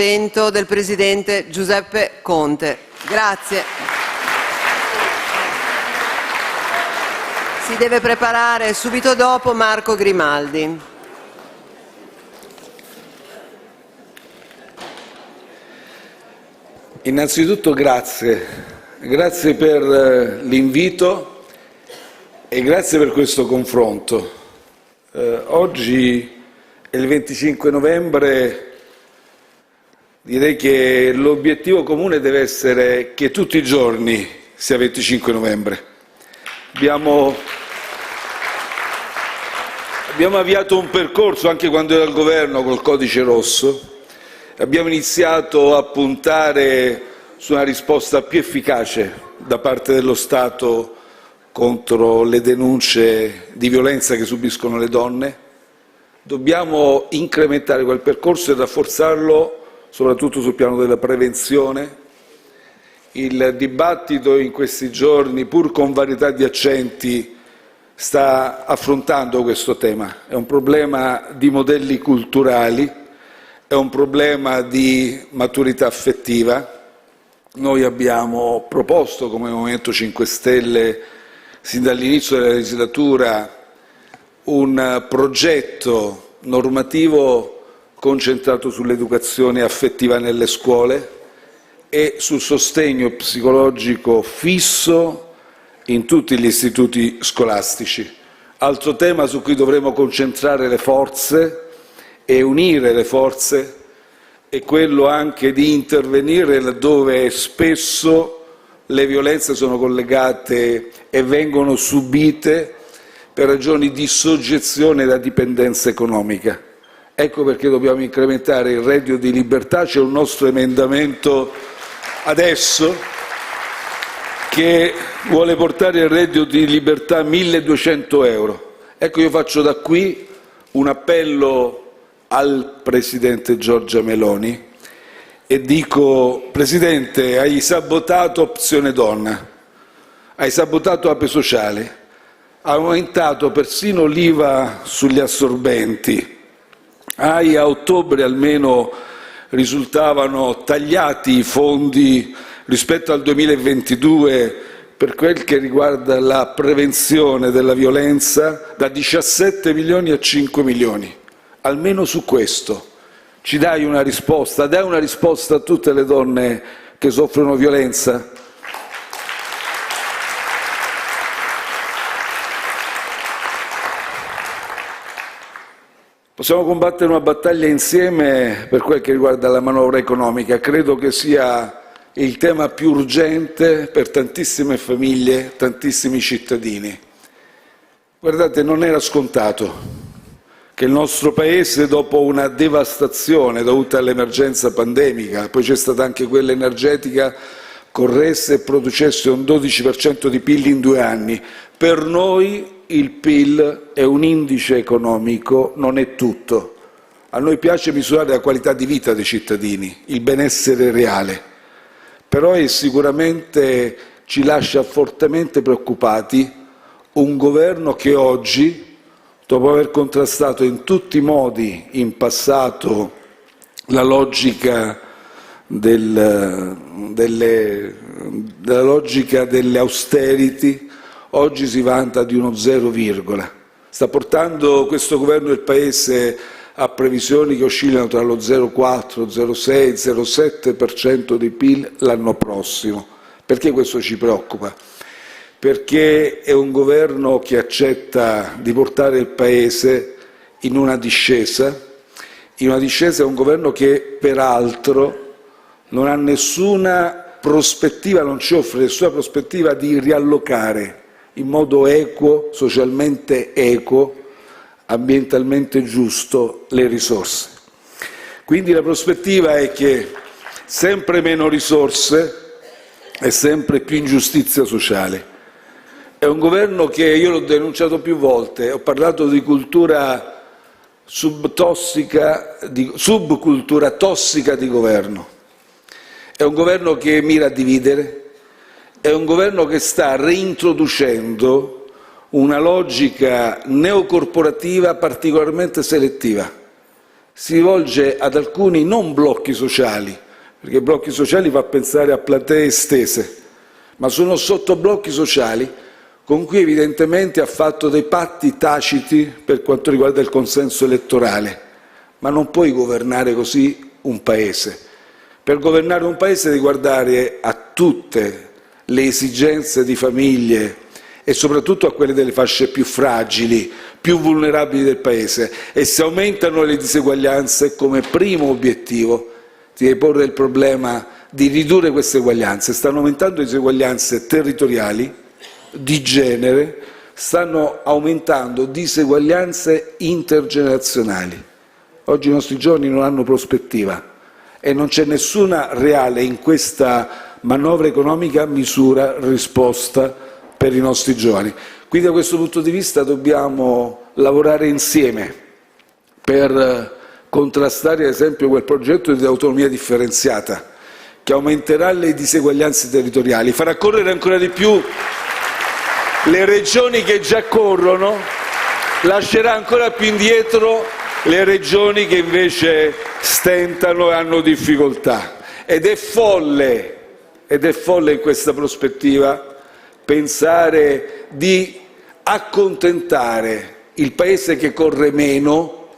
spento del Presidente Giuseppe Conte. Grazie. Si deve preparare subito dopo Marco Grimaldi. Innanzitutto grazie per l'invito e grazie per questo confronto. Oggi è il 25 novembre, direi che l'obiettivo comune deve essere che tutti i giorni sia 25 novembre. Abbiamo avviato un percorso anche quando ero al governo col codice rosso. Abbiamo iniziato a puntare su una risposta più efficace da parte dello Stato contro le denunce di violenza che subiscono le donne. Dobbiamo incrementare quel percorso e rafforzarlo soprattutto sul piano della prevenzione. Il dibattito in questi giorni, pur con varietà di accenti, sta affrontando questo tema. È un problema di modelli culturali, è un problema di maturità affettiva. Noi abbiamo proposto come Movimento 5 Stelle, sin dall'inizio della legislatura, un progetto normativo concentrato sull'educazione affettiva nelle scuole e sul sostegno psicologico fisso in tutti gli istituti scolastici. Altro tema su cui dovremo concentrare le forze e unire le forze è quello anche di intervenire laddove spesso le violenze sono collegate e vengono subite per ragioni di soggezione da dipendenza economica. Ecco perché dobbiamo incrementare il reddito di libertà. C'è un nostro emendamento adesso che vuole portare il reddito di libertà a 1.200 euro. Ecco, io faccio da qui un appello al Presidente Giorgia Meloni e dico: Presidente, hai sabotato Opzione Donna, hai sabotato Ape Sociale, hai aumentato persino l'IVA sugli assorbenti, a ottobre almeno risultavano tagliati i fondi rispetto al 2022 per quel che riguarda la prevenzione della violenza da 17 milioni a 5 milioni. Almeno su questo ci dai una risposta? Dai una risposta a tutte le donne che soffrono violenza? Possiamo combattere una battaglia insieme per quel che riguarda la manovra economica. Credo che sia il tema più urgente per tantissime famiglie, tantissimi cittadini. Guardate, non era scontato che il nostro Paese, dopo una devastazione dovuta all'emergenza pandemica, poi c'è stata anche quella energetica, corresse e producesse un 12% di PIL in 2 anni. Per noi il PIL è un indice economico, non è tutto. A noi piace misurare la qualità di vita dei cittadini, il benessere reale, però sicuramente ci lascia fortemente preoccupati un governo che oggi, dopo aver contrastato in tutti i modi in passato la logica delle austerity, oggi si vanta di uno 0, sta portando questo governo il Paese a previsioni che oscillano tra lo 0,4, 0,6, 0,7% di PIL l'anno prossimo. Perché questo ci preoccupa? Perché è un governo che accetta di portare il Paese in una discesa. È un governo che peraltro non ha nessuna prospettiva, non ci offre nessuna prospettiva di riallocare in modo equo, socialmente equo, ambientalmente giusto le risorse. Quindi la prospettiva è che sempre meno risorse e sempre più ingiustizia sociale. È un governo che, io l'ho denunciato più volte, ho parlato di cultura subcultura tossica di governo. È un governo che mira a dividere, è un governo che sta reintroducendo una logica neocorporativa particolarmente selettiva. si rivolge ad alcuni non blocchi sociali, perché blocchi sociali fa pensare a platee estese, ma sono sottoblocchi sociali con cui evidentemente ha fatto dei patti taciti per quanto riguarda il consenso elettorale. Ma non puoi governare così un Paese. Per governare un Paese devi guardare a tutte le esigenze di famiglie e soprattutto a quelle delle fasce più fragili, più vulnerabili del Paese. E se aumentano le diseguaglianze, come primo obiettivo ti devi porre il problema di ridurre queste eguaglianze. Stanno aumentando le diseguaglianze territoriali, di genere, stanno aumentando diseguaglianze intergenerazionali. Oggi i nostri giovani non hanno prospettiva e non c'è nessuna reale in questa manovra economica misura risposta per i nostri giovani. Quindi da questo punto di vista dobbiamo lavorare insieme per contrastare ad esempio quel progetto di autonomia differenziata che aumenterà le diseguaglianze territoriali, farà correre ancora di più le regioni che già corrono, lascerà ancora più indietro le regioni che invece stentano e hanno difficoltà. Ed è folle in questa prospettiva pensare di accontentare il Paese che corre meno,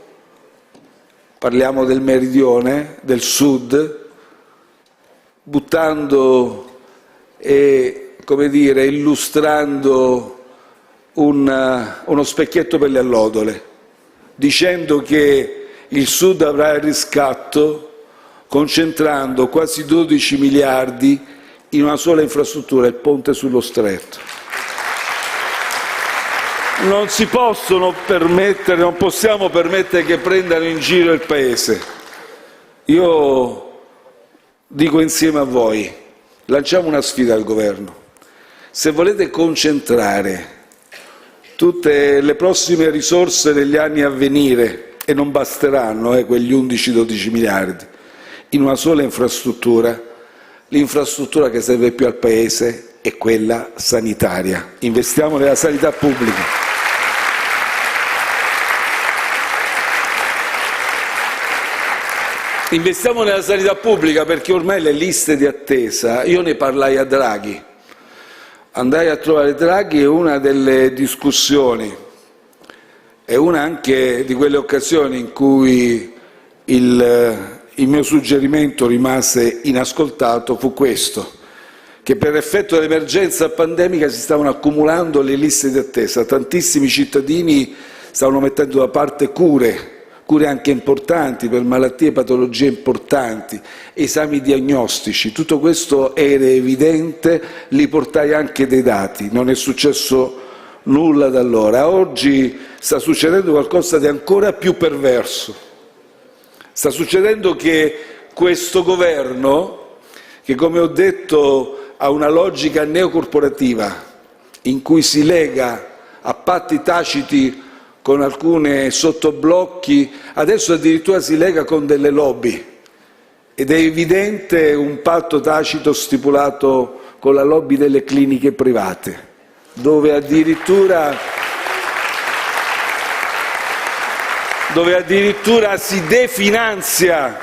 parliamo del meridione, del sud, buttando e, come dire, illustrando uno specchietto per le allodole, dicendo che il Sud avrà il riscatto concentrando quasi 12 miliardi in una sola infrastruttura, il ponte sullo Stretto. Non possiamo permettere che prendano in giro il Paese. Io dico insieme a voi, lanciamo una sfida al Governo. Se volete concentrare tutte le prossime risorse degli anni a venire, e non basteranno quegli 11-12 miliardi, in una sola infrastruttura, l'infrastruttura che serve più al Paese è quella sanitaria. Investiamo nella sanità pubblica. Investiamo nella sanità pubblica perché ormai le liste di attesa, io ne parlai a Draghi, andai a trovare Draghi e una delle discussioni, e una anche di quelle occasioni in cui il mio suggerimento rimase inascoltato fu questo, che per effetto dell'emergenza pandemica si stavano accumulando le liste di attesa, tantissimi cittadini stavano mettendo da parte cure anche importanti per malattie e patologie importanti, esami diagnostici, tutto questo era evidente, li portai anche dei dati, non è successo nulla da allora. Oggi sta succedendo qualcosa di ancora più perverso, sta succedendo che questo governo, che come ho detto ha una logica neocorporativa in cui si lega a patti taciti con alcuni sottoblocchi, adesso addirittura si lega con delle lobby, ed è evidente un patto tacito stipulato con la lobby delle cliniche private, dove addirittura si definanzia,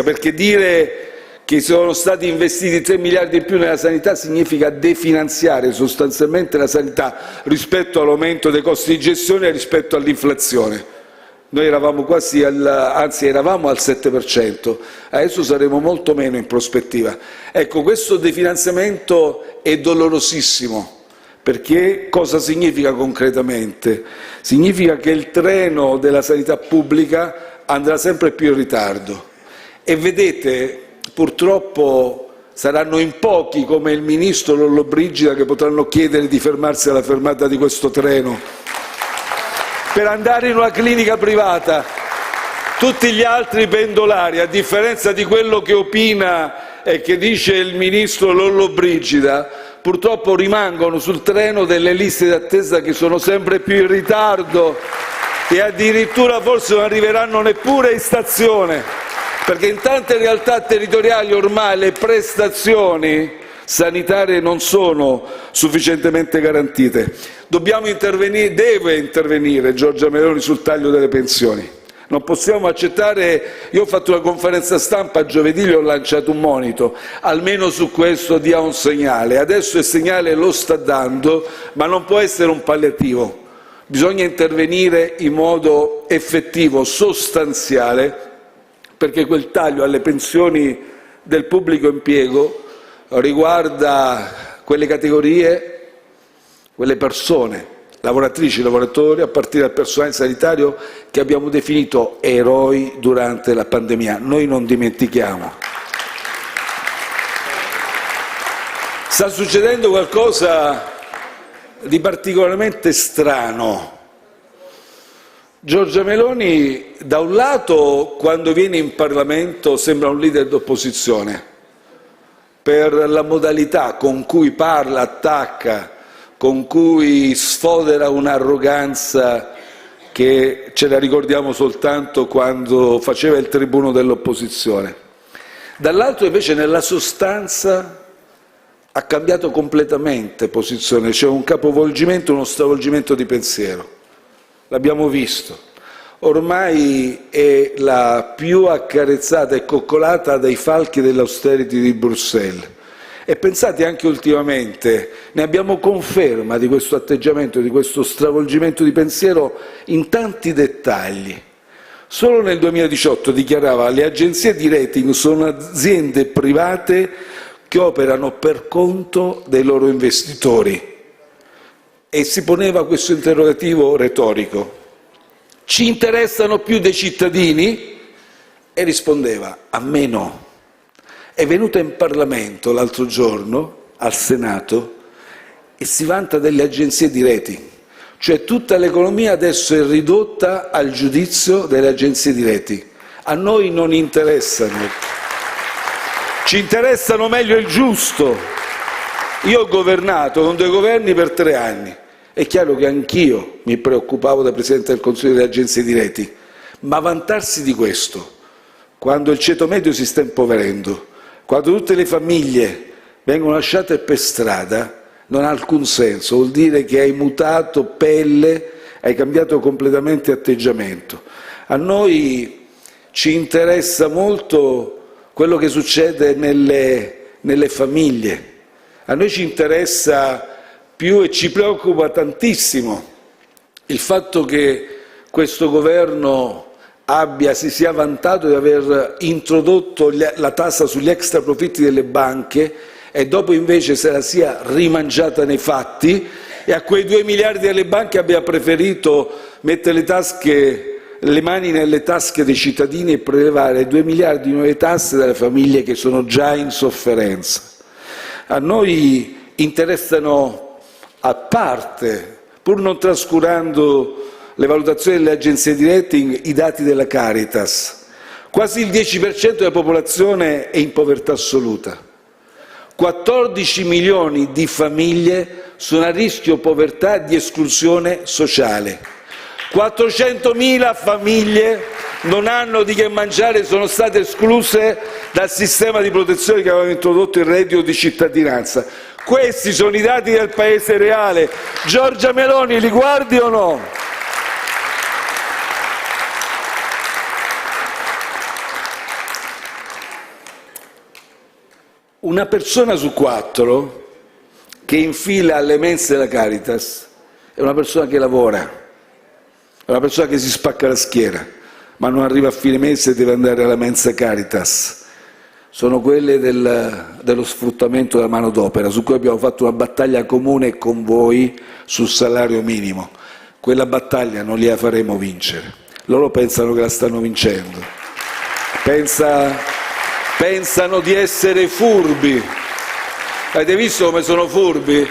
perché dire che sono stati investiti 3 miliardi in più nella sanità significa definanziare sostanzialmente la sanità rispetto all'aumento dei costi di gestione e rispetto all'inflazione. Noi eravamo eravamo al 7%, adesso saremo molto meno in prospettiva. Ecco, questo definanziamento è dolorosissimo, perché cosa significa concretamente? Significa che il treno della sanità pubblica andrà sempre più in ritardo. E vedete, purtroppo saranno in pochi come il ministro Lollobrigida che potranno chiedere di fermarsi alla fermata di questo treno per andare in una clinica privata. Tutti gli altri pendolari, a differenza di quello che opina e che dice il ministro Lollobrigida, purtroppo rimangono sul treno delle liste d'attesa che sono sempre più in ritardo e addirittura forse non arriveranno neppure in stazione, perché in tante realtà territoriali ormai le prestazioni sanitarie non sono sufficientemente garantite. Deve intervenire Giorgia Meloni sul taglio delle pensioni. Non possiamo accettare, io ho fatto una conferenza stampa giovedì, gli ho lanciato un monito, almeno su questo dia un segnale. Adesso il segnale lo sta dando, ma non può essere un palliativo. Bisogna intervenire in modo effettivo, sostanziale, perché quel taglio alle pensioni del pubblico impiego riguarda quelle categorie, quelle persone, lavoratrici, lavoratori, a partire dal personale sanitario che abbiamo definito eroi durante la pandemia. Noi non dimentichiamo. Sta succedendo qualcosa di particolarmente strano. Giorgia Meloni, da un lato, quando viene in Parlamento sembra un leader d'opposizione, per la modalità con cui parla, attacca, con cui sfodera un'arroganza che ce la ricordiamo soltanto quando faceva il tribuno dell'opposizione. Dall'altro invece nella sostanza ha cambiato completamente posizione, c'è un capovolgimento, uno stravolgimento di pensiero. L'abbiamo visto. Ormai è la più accarezzata e coccolata dai falchi dell'austerity di Bruxelles. E pensate anche ultimamente, ne abbiamo conferma di questo atteggiamento, di questo stravolgimento di pensiero in tanti dettagli. Solo nel 2018 dichiarava: le agenzie di rating sono aziende private che operano per conto dei loro investitori. E si poneva questo interrogativo retorico: ci interessano più dei cittadini? E rispondeva: a me no. È venuta in Parlamento l'altro giorno, al Senato, e si vanta delle agenzie di rating. Cioè tutta l'economia adesso è ridotta al giudizio delle agenzie di rating. A noi non interessano. Ci interessano meglio il giusto. Io ho governato con 2 governi per 3 anni. È chiaro che anch'io mi preoccupavo da Presidente del Consiglio delle agenzie di rating. Ma vantarsi di questo, quando il ceto medio si sta impoverendo, quando tutte le famiglie vengono lasciate per strada, non ha alcun senso. Vuol dire che hai mutato pelle, hai cambiato completamente atteggiamento. A noi ci interessa molto quello che succede nelle famiglie. A noi ci interessa più e ci preoccupa tantissimo il fatto che questo governo si sia vantato di aver introdotto la tassa sugli extraprofitti delle banche e dopo invece se la sia rimangiata nei fatti, e a quei 2 miliardi delle banche abbia preferito mettere le mani nelle tasche dei cittadini e prelevare 2 miliardi di nuove tasse dalle famiglie che sono già in sofferenza. A noi interessano, a parte, pur non trascurando le valutazioni delle agenzie di rating, i dati della Caritas. Quasi il 10% della popolazione è in povertà assoluta. 14 milioni di famiglie sono a rischio povertà e di esclusione sociale. 400.000 famiglie non hanno di che mangiare, sono state escluse dal sistema di protezione che aveva introdotto il reddito di cittadinanza. Questi sono i dati del Paese reale. Giorgia Meloni, li guardi o no? Una persona su 4 che infila alle mense della Caritas è una persona che lavora, è una persona che si spacca la schiena, ma non arriva a fine mese e deve andare alla mensa Caritas. Sono quelle dello sfruttamento della manodopera, su cui abbiamo fatto una battaglia comune con voi sul salario minimo. Quella battaglia non gliela faremo vincere. Loro pensano che la stanno vincendo. Pensano di essere furbi. Avete visto come sono furbi?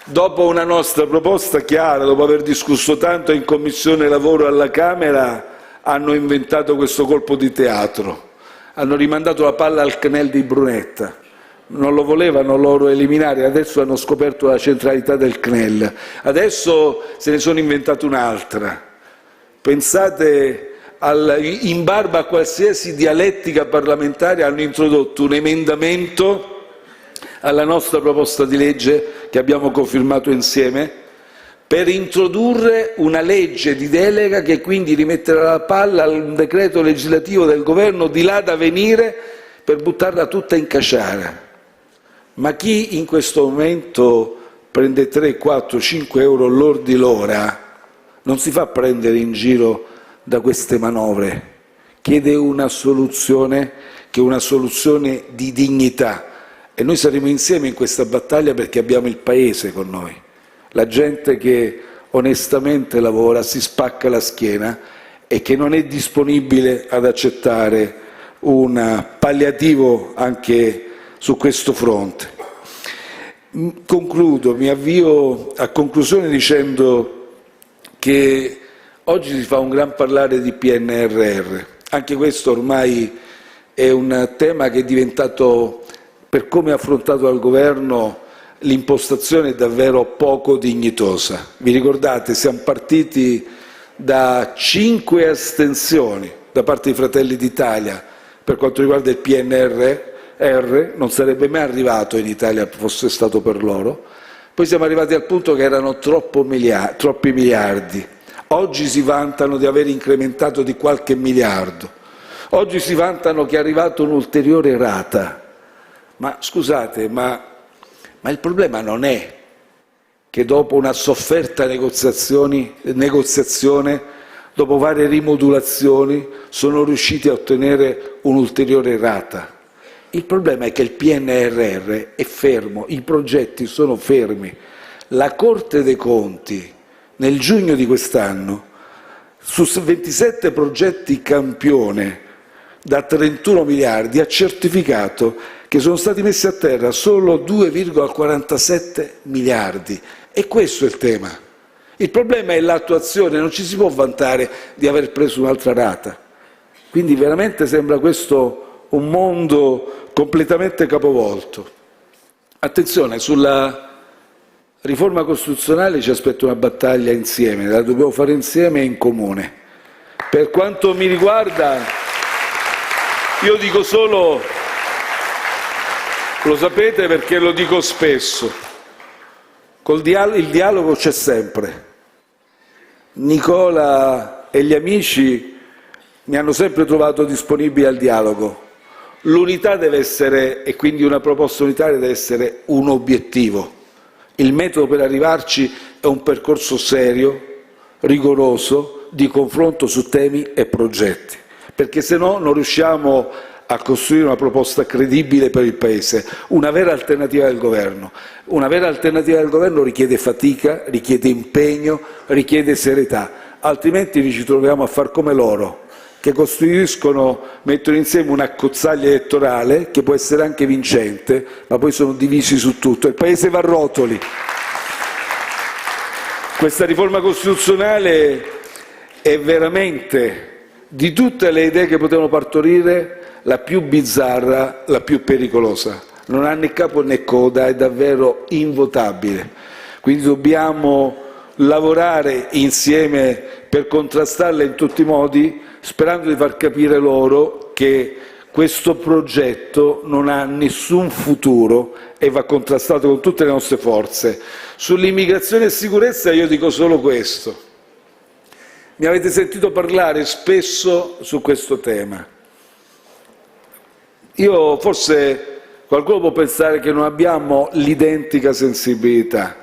Dopo una nostra proposta chiara, dopo aver discusso tanto in Commissione Lavoro alla Camera, hanno inventato questo colpo di teatro. Hanno rimandato la palla al CNEL di Brunetta. Non lo volevano loro eliminare, adesso hanno scoperto la centralità del CNEL. Adesso se ne sono inventato un'altra. Pensate, in barba a qualsiasi dialettica parlamentare, hanno introdotto un emendamento alla nostra proposta di legge che abbiamo cofirmato insieme per introdurre una legge di delega che quindi rimetterà la palla al decreto legislativo del governo di là da venire per buttarla tutta in caciara. Ma chi in questo momento prende 3, 4, 5 euro lordi l'ora non si fa prendere in giro da queste manovre, chiede una soluzione che è una soluzione di dignità, e noi saremo insieme in questa battaglia perché abbiamo il Paese con noi, la gente che onestamente lavora, si spacca la schiena e che non è disponibile ad accettare un palliativo anche su questo fronte. Concludo, mi avvio a conclusione dicendo che oggi si fa un gran parlare di PNRR, anche questo ormai è un tema che è diventato, per come è affrontato dal governo, l'impostazione è davvero poco dignitosa. Vi ricordate, siamo partiti da 5 astensioni da parte di Fratelli d'Italia per quanto riguarda il PNRR, non sarebbe mai arrivato in Italia fosse stato per loro, poi siamo arrivati al punto che erano troppi miliardi, oggi si vantano di aver incrementato di qualche miliardo, oggi si vantano che è arrivata un'ulteriore rata, ma scusate, ma il problema non è che dopo una sofferta negoziazione, dopo varie rimodulazioni, sono riusciti a ottenere un'ulteriore rata. Il problema è che il PNRR è fermo, i progetti sono fermi. La Corte dei Conti, nel giugno di quest'anno, su 27 progetti campione da 31 miliardi, ha certificato che sono stati messi a terra solo 2,47 miliardi. E questo è il tema. Il problema è l'attuazione, non ci si può vantare di aver preso un'altra rata. Quindi veramente sembra questo un mondo completamente capovolto. Attenzione, sulla riforma costituzionale ci aspetta una battaglia insieme, la dobbiamo fare insieme e in comune. Per quanto mi riguarda, io dico solo, lo sapete perché lo dico spesso, il dialogo c'è sempre. Nicola e gli amici mi hanno sempre trovato disponibile al dialogo. L'unità deve essere, e quindi una proposta unitaria deve essere un obiettivo. Il metodo per arrivarci è un percorso serio, rigoroso, di confronto su temi e progetti, perché se no non riusciamo a costruire una proposta credibile per il Paese, una vera alternativa del governo. Una vera alternativa del governo richiede fatica, richiede impegno, richiede serietà, altrimenti ci troviamo a far come loro, che mettono insieme una accozzaglia elettorale che può essere anche vincente, ma poi sono divisi su tutto. Il Paese va a rotoli. Questa riforma costituzionale è veramente, di tutte le idee che potevano partorire, la più bizzarra, la più pericolosa. Non ha né capo né coda, è davvero invotabile. Quindi dobbiamo lavorare insieme per contrastarla in tutti i modi, sperando di far capire loro che questo progetto non ha nessun futuro e va contrastato con tutte le nostre forze. Sull'immigrazione e sicurezza io dico solo questo. Mi avete sentito parlare spesso su questo tema. Forse qualcuno può pensare che non abbiamo l'identica sensibilità.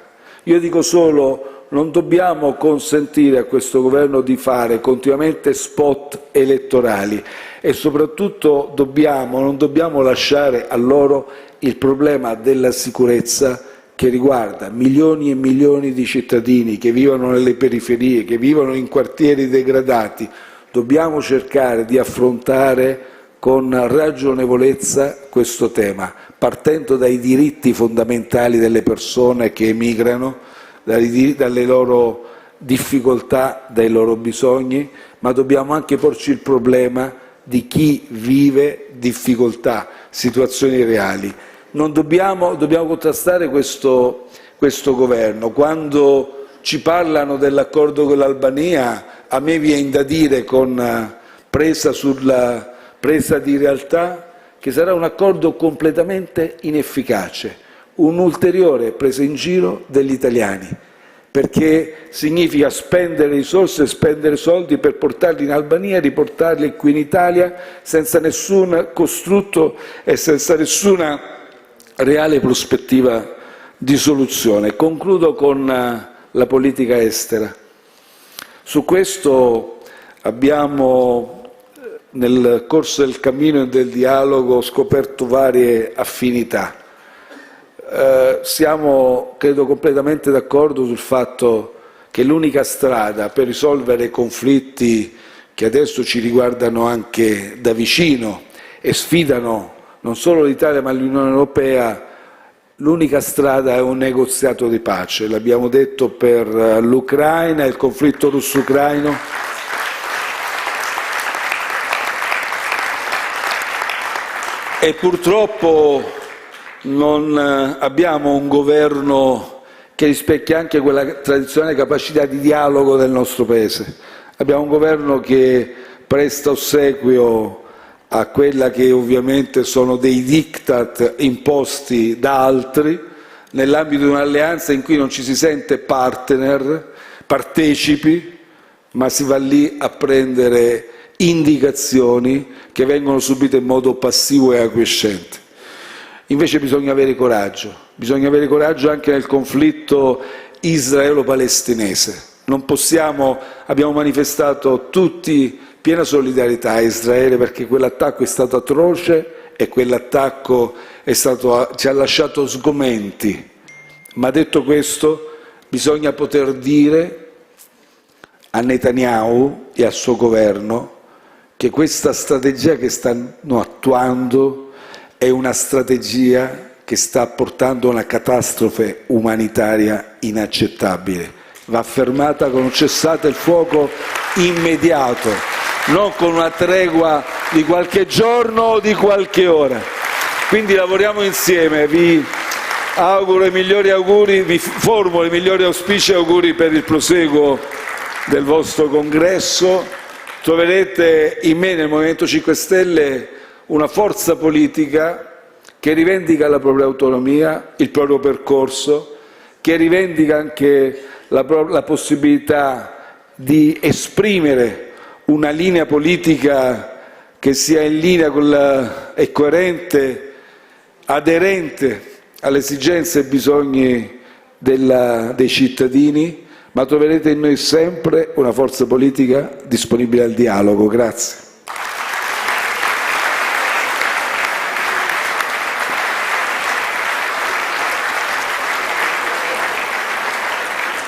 Io dico solo: non dobbiamo consentire a questo governo di fare continuamente spot elettorali e soprattutto non dobbiamo lasciare a loro il problema della sicurezza che riguarda milioni e milioni di cittadini che vivono nelle periferie, che vivono in quartieri degradati. Dobbiamo cercare di affrontare con ragionevolezza questo tema, partendo dai diritti fondamentali delle persone che emigrano, dalle loro difficoltà, dai loro bisogni, ma dobbiamo anche porci il problema di chi vive difficoltà, situazioni reali. Dobbiamo contrastare questo governo. Quando ci parlano dell'accordo con l'Albania, a me viene da dire, con presa di realtà, che sarà un accordo completamente inefficace, un'ulteriore presa in giro degli italiani, perché significa spendere risorse e spendere soldi per portarli in Albania e riportarli qui in Italia senza nessun costrutto e senza nessuna reale prospettiva di soluzione. Concludo con la politica estera. Su questo abbiamo, nel corso del cammino e del dialogo, scoperto varie affinità. Siamo, credo, completamente d'accordo sul fatto che l'unica strada per risolvere conflitti che adesso ci riguardano anche da vicino e sfidano non solo l'Italia ma l'Unione Europea, l'unica strada è un negoziato di pace. L'abbiamo detto per l'Ucraina, il conflitto russo-ucraino. E purtroppo non abbiamo un governo che rispecchia anche quella tradizionale capacità di dialogo del nostro Paese. Abbiamo un governo che presta ossequio a quella che ovviamente sono dei diktat imposti da altri, nell'ambito di un'alleanza in cui non ci si sente partner, partecipi, ma si va lì a prendere indicazioni che vengono subite in modo passivo e acquiescente. Invece bisogna avere coraggio anche nel conflitto israelo-palestinese. Non possiamo, abbiamo manifestato tutti piena solidarietà a Israele perché quell'attacco è stato atroce e quell'attacco ci ha lasciato sgomenti. Ma detto questo, bisogna poter dire a Netanyahu e al suo governo che questa strategia che stanno attuando è una strategia che sta portando a una catastrofe umanitaria inaccettabile. Va fermata con un cessate il fuoco immediato, non con una tregua di qualche giorno o di qualche ora. Quindi lavoriamo insieme, vi auguro i migliori auguri, vi formulo i migliori auspici e auguri per il proseguo del vostro congresso. Troverete in me, nel Movimento 5 Stelle, una forza politica che rivendica la propria autonomia, il proprio percorso, che rivendica anche la possibilità di esprimere una linea politica che sia in linea e coerente, aderente alle esigenze e ai bisogni dei cittadini, ma troverete in noi sempre una forza politica disponibile al dialogo. Grazie.